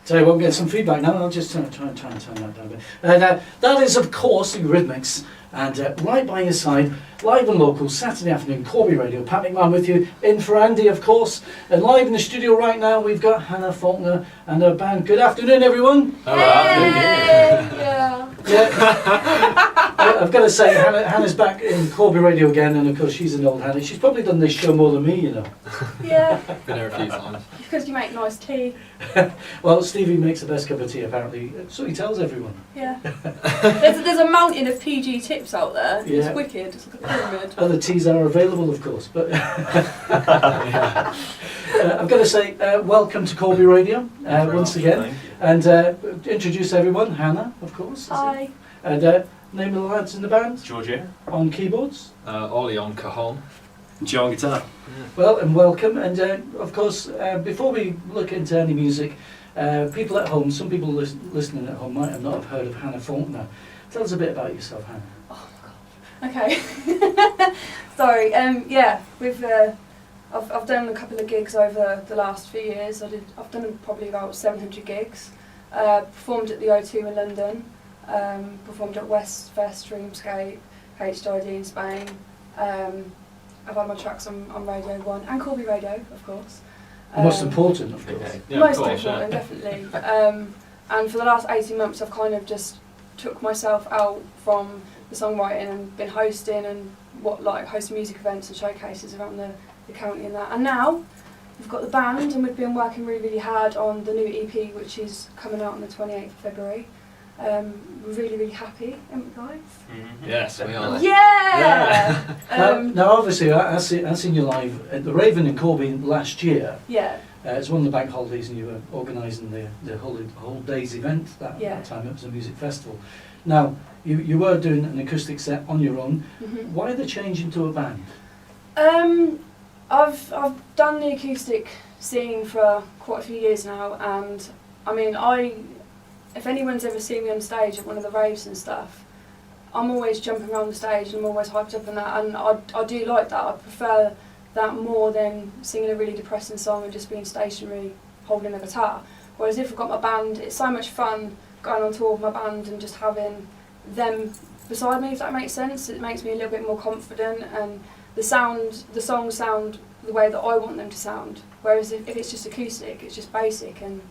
Tell you what, we'll get some feedback now. I'll just try and turn that down a bit. That is, of course, the Eurythmics. And right by your side, live and local, Saturday afternoon, Corby Radio. Pat McMahon with you, in for Andy, of course. And live in the studio right now, we've got Hannah Faulkner and her band. Good afternoon, everyone. Hello. I've got to say, Hannah's back in Corby Radio again, and of course she's an old Hannah. She's probably done this show more than me, you know. Yeah. Been here a few times. Because you make nice tea. Well, Stevie makes the best cup of tea, apparently. So he tells everyone. Yeah. there's a mountain of PG tips out there. Yeah. It's wicked. It's like a pyramid. Other teas are available, of course. But I've got to say, welcome to Corby Radio once again. And introduce everyone. Hannah, of course. Hi. And name of the lads in the band? Georgia. On keyboards. Ollie on cajon. Joe on guitar. Well, and welcome. And of course, before we look into any music, people at home, some people listening at home might have not have heard of Hannah Faulkner. Tell us a bit about yourself, Hannah. Oh my God. Okay. Sorry. Yeah, we've. I've done a couple of gigs over the last few years. I've done probably about 700 gigs. Performed at the O2 in London. Performed at West Fest, Dreamscape, HID in Spain. I've had my tracks on Radio 1 and Corby Radio, of course. Most important, of course. Okay. Yeah, Most of course, important, definitely. And for the last 18 months, I've kind of just took myself out from the songwriting and been hosting and hosting music events and showcases around the county and that. And now we've got the band, and we've been working really, really hard on the new EP, which is coming out on the 28th of February. We're really, really happy, aren't we, guys? Mm-hmm. Yes, we are. Yeah! Now, obviously, I've seen you live at the Raven in Corby last year. Yeah. It's one of the bank holidays, and you were organising the whole days event that time. It was a music festival. Now, you were doing an acoustic set on your own. Mm-hmm. Why the change into a band? I've done the acoustic scene for quite a few years now, and I mean, if anyone's ever seen me on stage at one of the raves and stuff, I'm always jumping around the stage and I'm always hyped up on that, and I do like that. I prefer that more than singing a really depressing song and just being stationary holding a guitar. Whereas if I've got my band, it's so much fun going on tour with my band and just having them beside me, if that makes sense. It makes me a little bit more confident, and the songs sound the way that I want them to sound. Whereas if it's just acoustic, it's just basic, and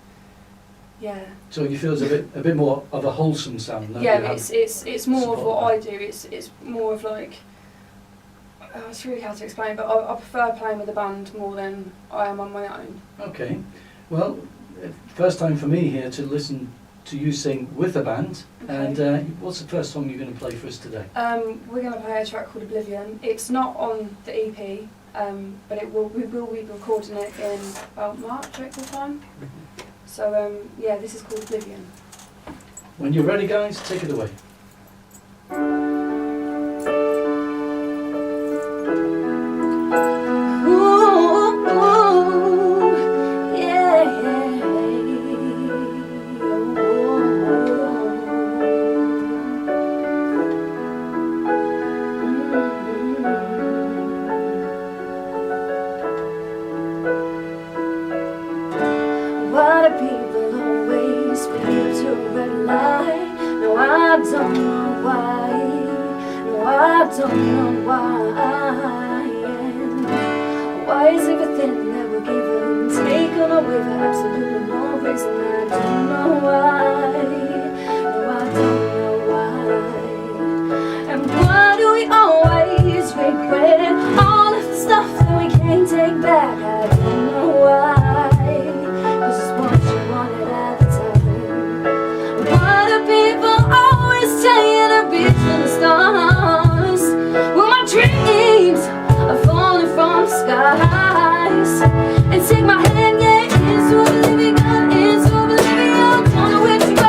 yeah. So you feel it's a bit more of a wholesome sound. Yeah, it's more of what I do. It's more of like, it's really hard to explain, but I prefer playing with a band more than I am on my own. Okay, well, first time for me here to listen to you sing with a band. Okay. And what's the first song you're going to play for us today? We're going to play a track called Oblivion. It's not on the EP, but we will be recording it in about March, April time. So yeah, this is called Oblivion. When you're ready, guys, take it away. Why is everything that we're given taken away for absolutely no reason? I don't know why. No, I don't know why. And why do we always regret all of the stuff that we can't take back? I don't know why. 'Cause it's what you wanted at the time. Why do people always tell you to reach for the stars? Well, my dreams are falling from the skies. And take my hand, yeah, into oblivion, don't know where to go.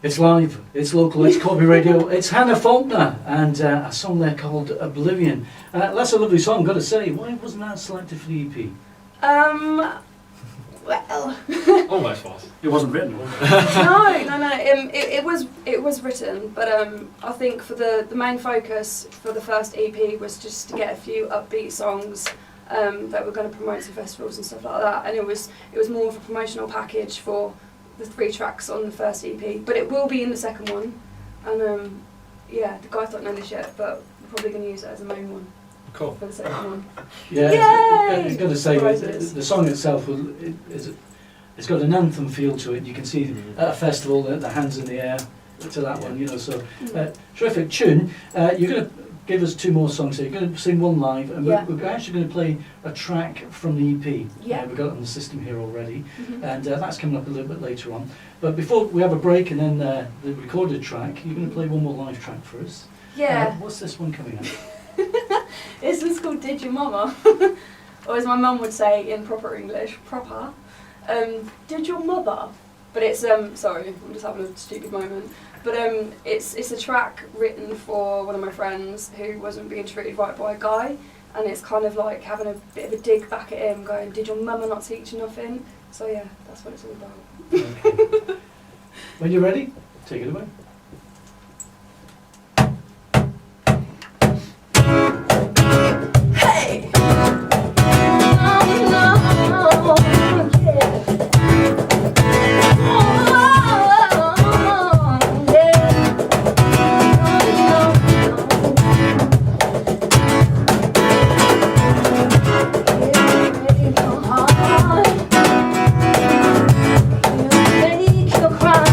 It's live, it's local, it's Corby Radio, it's Hannah Faulkner, and a song there called Oblivion. That's a lovely song, got to say. Why wasn't that selected for the EP? Well, Almost was. It wasn't written, was it? no. It was written, but I think for the main focus for the first EP was just to get a few upbeat songs that were going to promote some festivals and stuff like that, and it was more of a promotional package for the 3 tracks on the first EP. But it will be in the second one, and yeah, the guys don't know this yet, but we're probably going to use it as a main one. Cool. For the second one. Yeah, Yay! I've got to say, Prizes. the song itself, it's got an anthem feel to it. You can see at a festival the hands in the air to that one, you know, so terrific tune. You're going to give us 2 more songs here. You're going to sing one live, and we're actually going to play a track from the EP. Yeah. We've got it on the system here already, and that's coming up a little bit later on. But before we have a break and then the recorded track, you're going to play one more live track for us. Yeah. What's this one coming up? This is called Did Your Mama? Or as my mum would say in proper English, did your mother? But it's, sorry, I'm just having a stupid moment. But it's a track written for one of my friends who wasn't being treated right by a guy. And it's kind of like having a bit of a dig back at him, going, did your mama not teach you nothing? So yeah, that's what it's all about. Okay. When you're ready, take it away. Hey! Make you cry.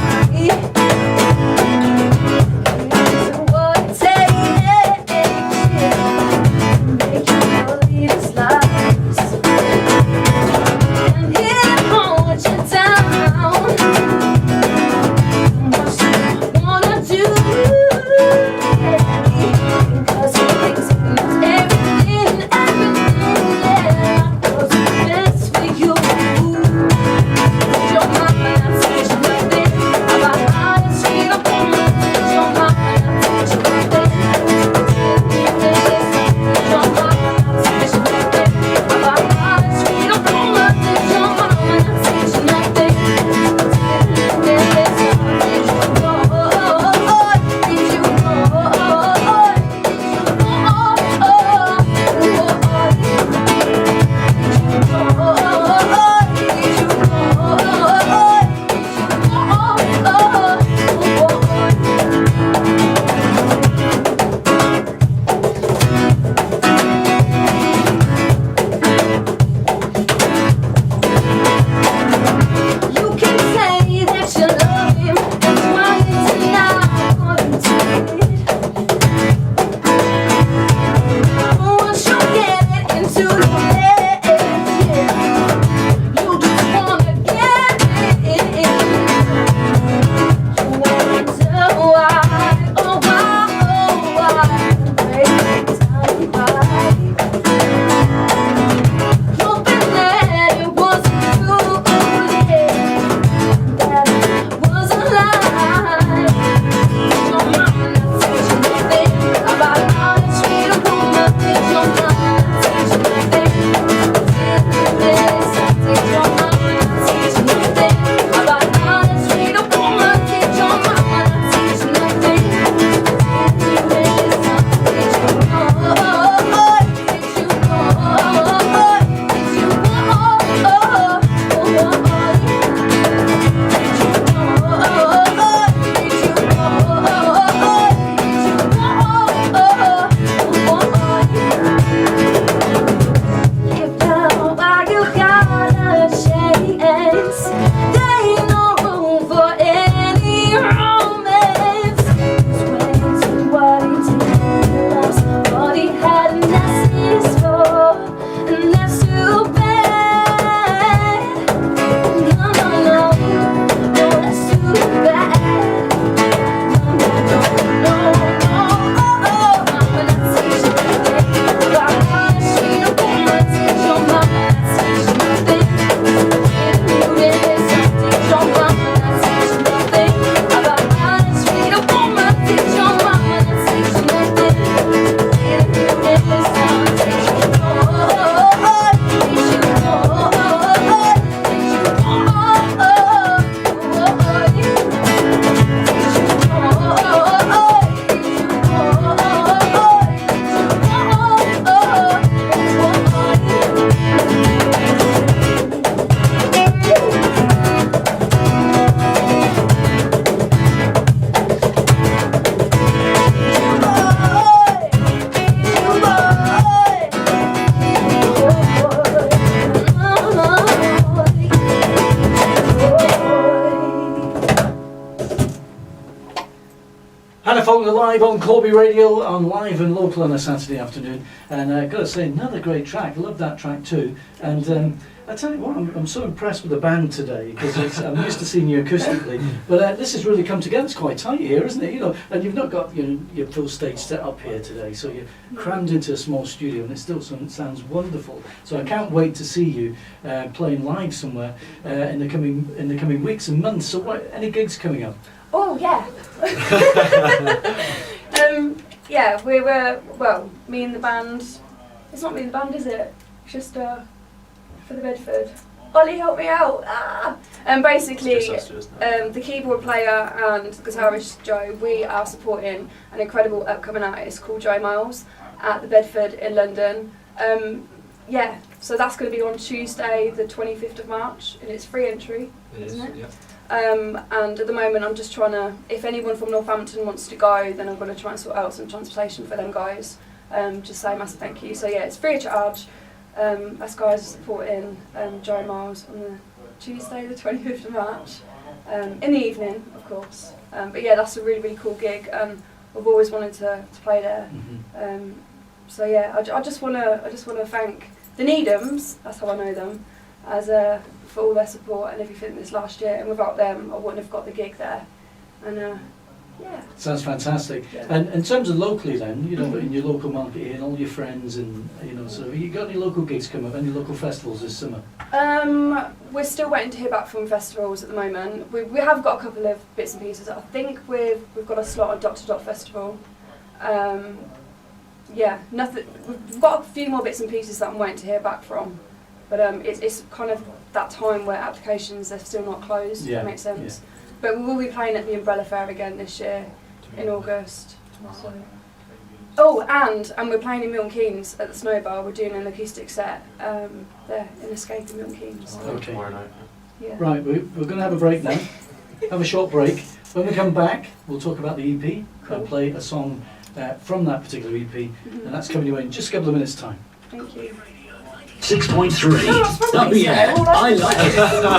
Andy Faulkner live on Corby Radio, on live and local on a Saturday afternoon, and I've got to say, another great track. Love that track too. And I tell you what, I'm so impressed with the band today, because I'm used to seeing you acoustically, but this has really come together. It's quite tight here, isn't it? You know, and you've not got your full stage set up here today, so you're crammed into a small studio, and it still sounds wonderful. So I can't wait to see you playing live somewhere in the coming weeks and months. So any gigs coming up? Oh yeah. Yeah, we were, well, me and the band. It's not me and the band, is it? It's just for the Bedford. Ollie, help me out! Ah! And basically, the keyboard player and guitarist Joe, we are supporting an incredible upcoming artist called Joe Miles at the Bedford in London. Yeah, so that's going to be on Tuesday, the 25th of March, and it's free entry, isn't it? Yep. And at the moment I'm just trying to, if anyone from Northampton wants to go, then I'm going to try and sort out some transportation for them guys. Just say a massive thank you. So yeah, it's free of charge. Us guys are supporting Joe Miles on the Tuesday the 25th of March, in the evening of course. But yeah, that's a really, really cool gig, and I've always wanted to play there. So yeah, I just want to thank the Needhams, that's how I know them, as for all their support and everything this last year, and without them I wouldn't have got the gig there. And yeah. Sounds fantastic. Yeah. And in terms of locally then, you know, in your local market here and all your friends, and so you got any local gigs coming up, any local festivals this summer? We're still waiting to hear back from festivals at the moment. We have got a couple of bits and pieces. I think we've got a slot on Dot to Dot Festival. Yeah, nothing. We've got a few more bits and pieces that I'm waiting to hear back from. But it's kind of that time where applications are still not closed, if that makes sense. Yeah. But we will be playing at the Umbrella Fair again this year, in August. So. Oh, and we're playing in Milton Keynes at the Snow Bar. We're doing an acoustic set there in Escape in Milton Keynes. Okay. Tomorrow night. Yeah. Right, we're going to have a break now. Have a short break. When we come back, we'll talk about the EP. Cool. I'll play a song from that particular EP, and that's coming your way in just a couple of minutes' time. Thank you. 6.3. Oh yeah, I like it.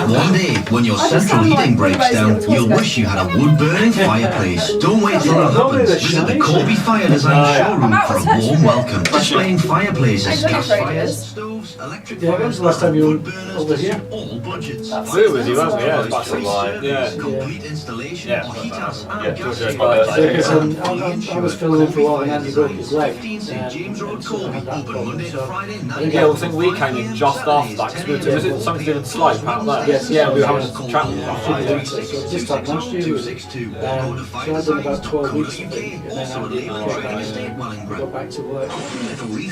One day, when your central heating breaks down, you'll wish you had a wood-burning fireplace. Don't wait till that happens. Visit the Corby Fire Design showroom for a warm welcome. Displaying fireplaces, gas fires, stoves, electric Yeah, when was the last time you were over here? all budgets. We were with you, weren't we? Yeah, it's back Free yeah. service, complete installation, Yeah. mojitos, Yeah, and George gas Jones' birthday. fires. I was filling in for a while and Andy broke his leg. 15 St James Road, Corby, open Monday to Friday, 9 Yeah, I think we came in just after that, because was it something to do with Slope out there? Yes. Yeah, we were having a chat with them. So this time last year, so I'd done about 12 weeks I think, and then I got back to work. So we're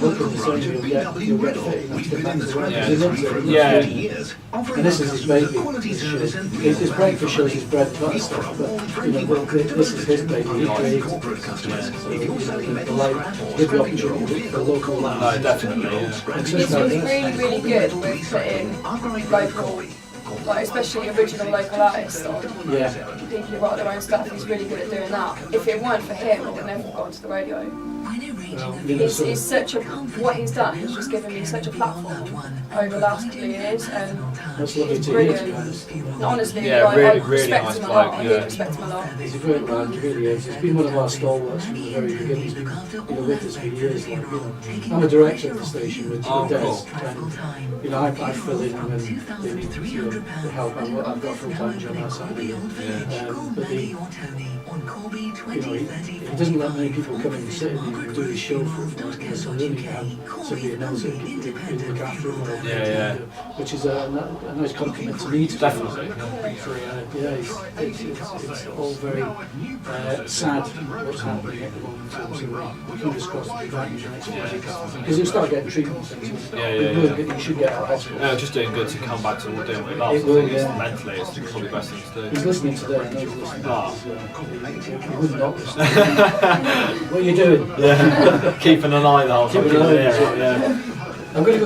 hoping the same you'll get fit enough to get back to work. Yeah. He loves it. Yeah. And this is his baby. His breakfast shows his bread and butter stuff, but this is his baby. He created it. With the opportunity, the local land. No, definitely. Yeah. He's really, really good with putting local, like especially original local artists on. Yeah. People who write their own stuff, he's really good at doing that. If it weren't for him, it would never have gone to the radio. It's such a, what he's done, he's just given me such a platform over the last couple of years, and That's lovely to hear, brilliant. to be honest. And honestly, Yeah, I really, respect nice him a bloke, lot. I yeah. really respect him a lot. He's a great lad, he really is. He's been one of our stalwarts from the very beginning. He's been with us for years. I'm a director of the station with Des, and I fill in when they need the help. I've got a full-time job outside of it. But he doesn't let many people come in and sit and do his show for him. So really you have somebody who knows it, can look after him, which is a nice compliment to me. Definitely. Yeah, it's all very sad what's happening at the moment. So fingers crossed to be back in the next few weeks. Because you'll start getting treatment things. You should get out of hospital. No, just doing good to come back to doing what we love. It will, I think yeah. mentally it's probably the best thing to do. He's listening today, I know he's listening. Oh. He would not listen. What are you doing? Yeah. Keeping an eye out. Keeping an eye out. Yeah. I'm going to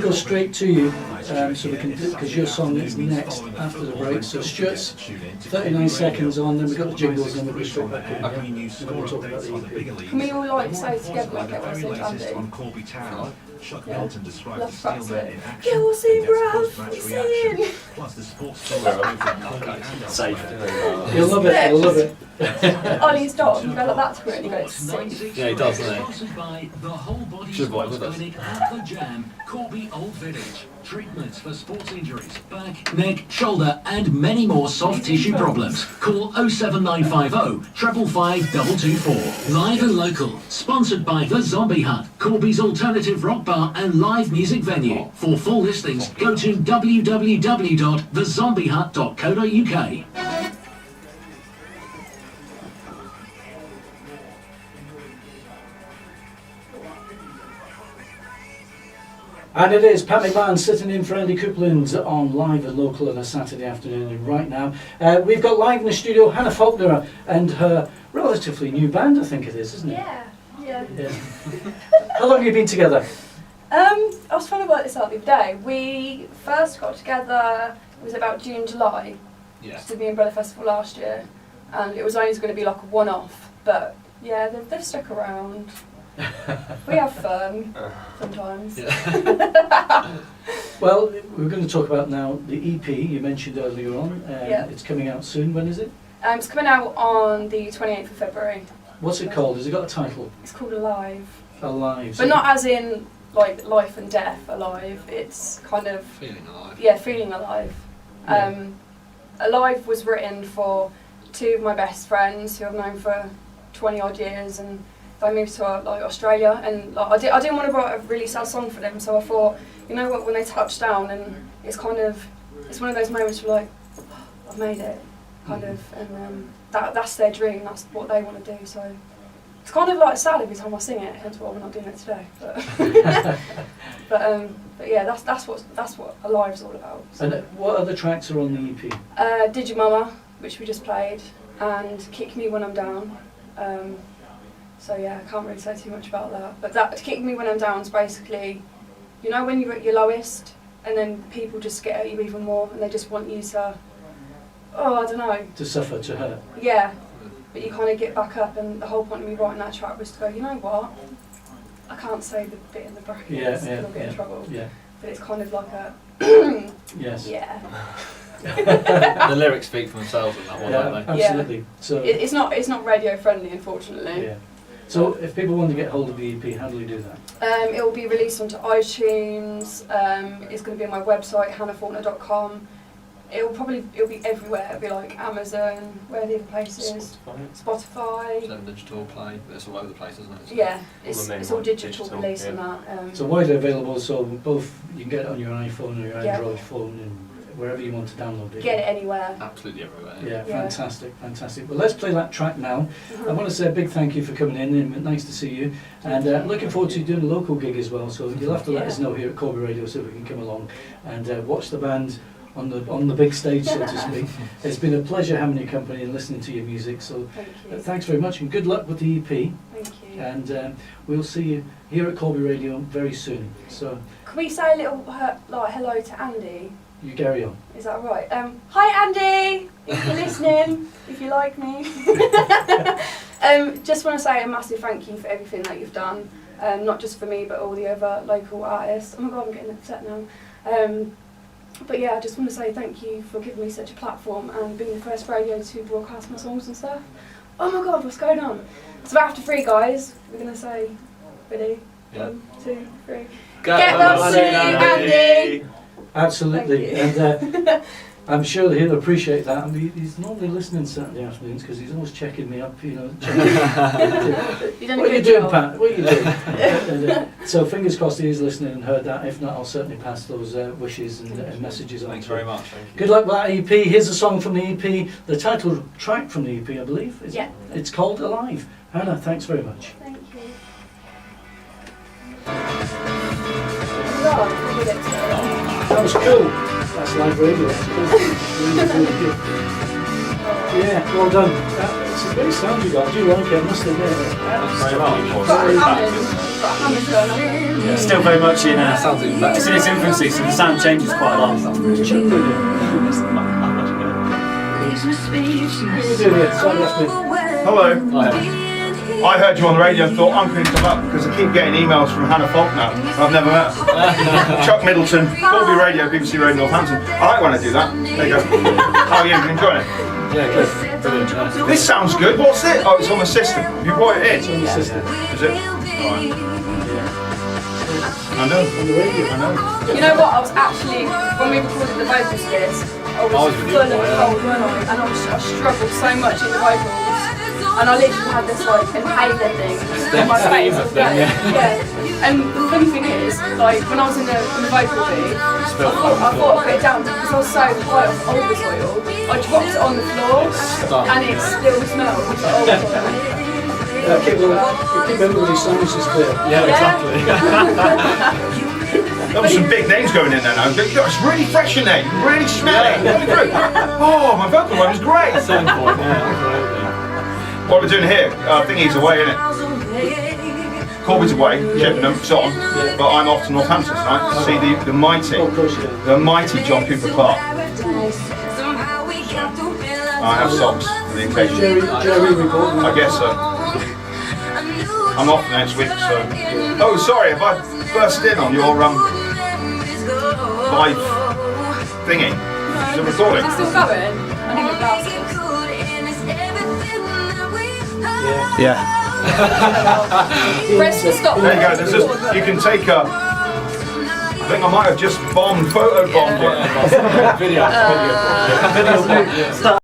go straight to you, so we can, because your song is next after the break. So Stuart's 39 seconds on, then we've got the jingles, and then we'll go straight back in. And then we'll talk about the EP. Can we all like say together like get what's in Andy? Yeah. Let's practice it. Get what's in bruv, we sing. Safe. You'll love it, you'll love it. Ollie's dog, you go like that to it and you go, it's safe. Yeah, he does, doesn't he? Sponsored by the Whole Body Should avoid Sports with us. Clinic at the Jam, Corby Old Village. Treatments for sports injuries, back, neck, shoulder, and many more soft tissue problems. Call 07950 555 224. Live and local. Sponsored by the Zombie Hut, Corby's alternative rock bar and live music venue. For full listings, go to www.thezombiehut.co.uk. And it is Pat McMahon sitting in for Andy Coupland on Live and Local on a Saturday afternoon. And right now, we've got live in the studio Hannah Faulkner and her relatively new band, I think it is, isn't it? Yeah. How long have you been together? I was trying to work this out the other day. We first got together, it was about June, July. Yeah. To the Umbrella Festival last year. And it was only going to be like a one-off. But yeah, they've stuck around. We have fun sometimes. Yeah. Well, we're going to talk about now the EP you mentioned earlier on. Yeah. It's coming out soon. When is it? It's coming out on the 28th of February. What's it called? Has it got a title? It's called Alive. Alive. But not as in like life and death alive. It's kind of Feeling alive. yeah, feeling alive. Yeah. Alive was written for two of my best friends who I've known for 20 odd years, and they moved to like Australia, and like, I didn't want to write a really sad song for them, so I thought, you know what, when they touch down, and it's one of those moments where like, oh, I've made it, kind of, and that's their dream, that's what they want to do, so it's kind of like sad every time I sing it, hence why we're not doing it today. But yeah, that's what Alive's all about. So. And what other tracks are on the EP? Digimama, which we just played, and Kick Me When I'm Down. So yeah, I can't really say too much about that. But that Kick Me When I'm Down is basically, you know when you're at your lowest, and then people just get at you even more, and they just want you to, I don't know. To suffer, to hurt. Yeah, but you kind of get back up, and the whole point of me writing that track was to go, you know what? I can't say the bit in the brackets, because I'll get in trouble. Yeah. But it's kind of like a, Yes. yeah. The lyrics speak for themselves on that one, Yeah, don't they? absolutely. Yeah. So It's not radio friendly, unfortunately. yeah. So if people want to get hold of the EP, how do they do that? It will be released onto iTunes. It's going to be on my website, hannahfaulkner.com. It'll be everywhere. It'll be like Amazon, where are the other places? Spotify. Seven Digital Play, it's all over the place, isn't it? So Yeah, it's all ones, digital digital, release yeah. and that. So widely available, so both you can get it on your iPhone or your Yeah. Android phone and wherever you want to download it. Get it anywhere. Absolutely everywhere. Yeah, Yeah. fantastic. Well, let's play that track now. I want to say a big thank you for coming in, and nice to see you. And looking forward to doing a local gig as well. So you'll have to let us know here at Corby Radio so we can come along and watch the band on the big stage, so to speak. It's been a pleasure having your company and listening to your music. So Thank you. thanks very much, and good luck with the EP. Thank you. And we'll see you here at Corby Radio very soon. So Can we say a little hello to Andy? you carry on. Is that all right? Hi Andy, if you're listening, if you like me. Just want to say a massive thank you for everything that you've done, not just for me but all the other local artists. Oh my god, I'm getting upset now. But yeah, I just want to say thank you for giving me such a platform and being the first radio to broadcast my songs and stuff. Oh my god, what's going on? It's about after 3, guys. We're going to say, ready? Yeah. 1, 2, 3. Get well soon, Andy! Absolutely, Thank you. and I'm sure he'll appreciate that. I mean, he's normally listening Saturday afternoons because he's always checking me up, checking You've done a what are you good doing, job. Pat? What are you doing? So fingers crossed he is listening and heard that. If not, I'll certainly pass those wishes and messages on. Thanks to him. very much. Thank you. Good luck with that EP. Here's a song from the EP, the title track from the EP, I believe. Yeah. It's called Alive. Hannah, thanks very much. Thank you. God, we did it today. That was cool. That's live radio. That's cool. Really good. Yeah, well done. It's a great sound you got. I do like it, I must admit. Thanks very Got much. a Hammond. Got a Hammond going on. It's still very much in Sounds even it's in its infancy, so the sound changes quite a lot. What are you doing here? Hello. Hi. I heard you on the radio and thought, I'm going to come up because I keep getting emails from Hannah Faulkner. I've never met her. Chuck Middleton, Corby Radio, BBC Radio Northampton. I like when I do that. There you go. Oh yeah, you enjoying it? Yeah, good. Brilliant. Yeah. This sounds good. What's it? Oh, it's on the system. You brought it in? It's on the system. Is it? Alright. I know. On the radio, I know. You know what? I was actually, when we recorded the vocals bits, I was full of cold, weren't I? And I struggled so much in the vocals. And I literally had this like inhaler thing in my face all day. Yeah. And the funny thing is, like when I was in the vocal booth, I thought I'd put it down because I was so high off Olga's oil. I dropped it on the floor and it still smelled of Olga's oil. Keep everybody's sinuses clear. Yeah, exactly. There were some big names going in there now. It's really fresh in there. You can really smell it. Oh, my vocal one was great. Selling point, yeah, absolutely. What are we doing here? I think he's away, isn't it? Corby's away, Chippenham, Sutton, but I'm off to Northampton tonight to see the mighty John Cooper Clarke. I have socks for the occasion. Jerry recording. I guess so. I'm off next week, so. Oh, sorry, have I burst in on your live thingy? Is it recording? Is it still going? I think it lasted. Yeah. Press the stop. There you go. You can take a. I think I might have just photo bombed it. Video.